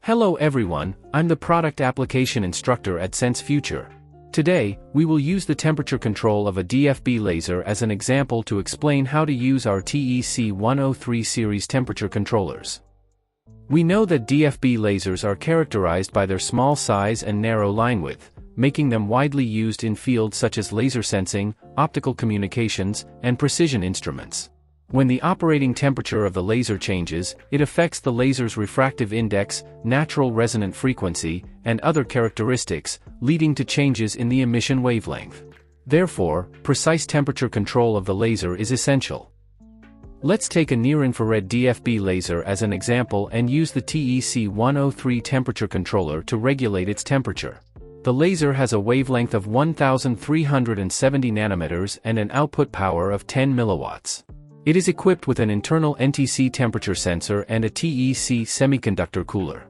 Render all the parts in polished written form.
Hello everyone, I'm the Product Application Instructor at SenseFuture. Today, we will use the temperature control of a DFB laser as an example to explain how to use our TEC103 series temperature controllers. We know that DFB lasers are characterized by their small size and narrow line width, making them widely used in fields such as laser sensing, optical communications, and precision instruments. When the operating temperature of the laser changes, it affects the laser's refractive index, natural resonant frequency, and other characteristics, leading to changes in the emission wavelength. Therefore, precise temperature control of the laser is essential. Let's take a near-infrared DFB laser as an example and use the TEC103 temperature controller to regulate its temperature. The laser has a wavelength of 1370 nanometers and an output power of 10 milliwatts. It is equipped with an internal NTC temperature sensor and a TEC semiconductor cooler.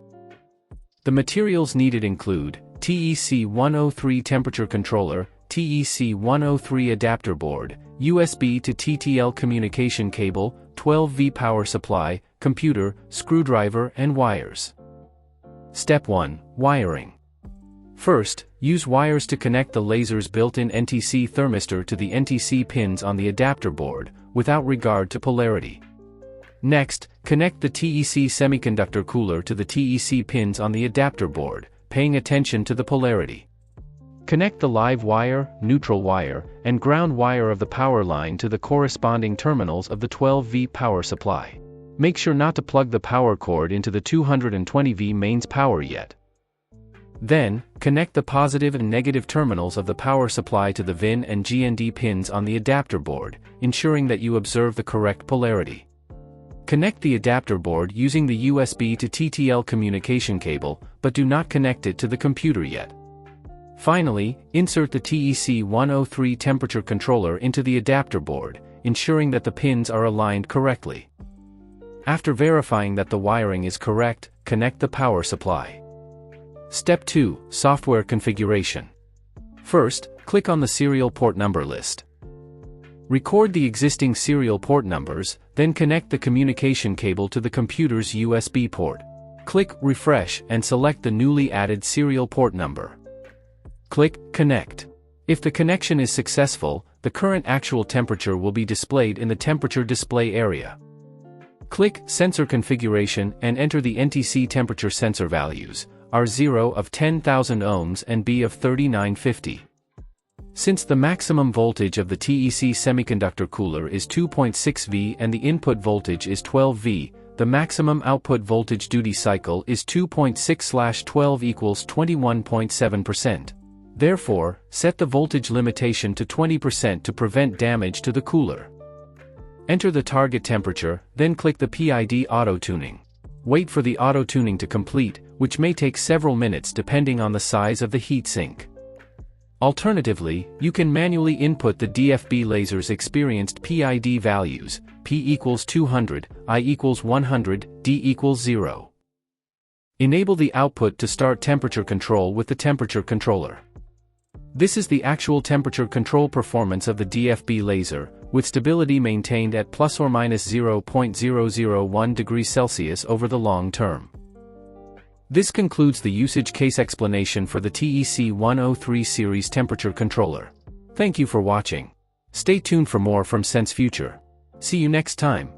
The materials needed include TEC103 temperature controller, TEC103 adapter board, USB to TTL communication cable, 12V power supply, computer, screwdriver, and wires. Step 1. Wiring. First, use wires to connect the laser's built-in NTC thermistor to the NTC pins on the adapter board, without regard to polarity. Next, connect the TEC semiconductor cooler to the TEC pins on the adapter board, paying attention to the polarity. Connect the live wire, neutral wire, and ground wire of the power line to the corresponding terminals of the 12V power supply. Make sure not to plug the power cord into the 220V mains power yet. Then, connect the positive and negative terminals of the power supply to the VIN and GND pins on the adapter board, ensuring that you observe the correct polarity. Connect the adapter board using the USB to TTL communication cable, but do not connect it to the computer yet. Finally, insert the TEC103 temperature controller into the adapter board, ensuring that the pins are aligned correctly. After verifying that the wiring is correct, connect the power supply. Step 2. Software configuration. First, click on the serial port number list. Record the existing serial port numbers, then connect the communication cable to the computer's USB port. Click Refresh and select the newly added serial port number. Click Connect. If the connection is successful, the current actual temperature will be displayed in the temperature display area. Click Sensor Configuration and enter the NTC temperature sensor values, R0 of 10,000 ohms and B of 3950. Since the maximum voltage of the TEC semiconductor cooler is 2.6V and the input voltage is 12V, the maximum output voltage duty cycle is 2.6/12 equals 21.7%. Therefore, set the voltage limitation to 20% to prevent damage to the cooler. Enter the target temperature, then click the PID auto-tuning. Wait for the auto-tuning to complete, which may take several minutes depending on the size of the heat sink. Alternatively, you can manually input the DFB laser's experienced PID values, P equals 200, I equals 100, D equals 0. Enable the output to start temperature control with the temperature controller. This is the actual temperature control performance of the DFB laser, with stability maintained at plus or minus 0.001 degrees Celsius over the long term. This concludes the usage case explanation for the TEC103 series temperature controller. Thank you for watching. Stay tuned for more from SenseFuture. See you next time.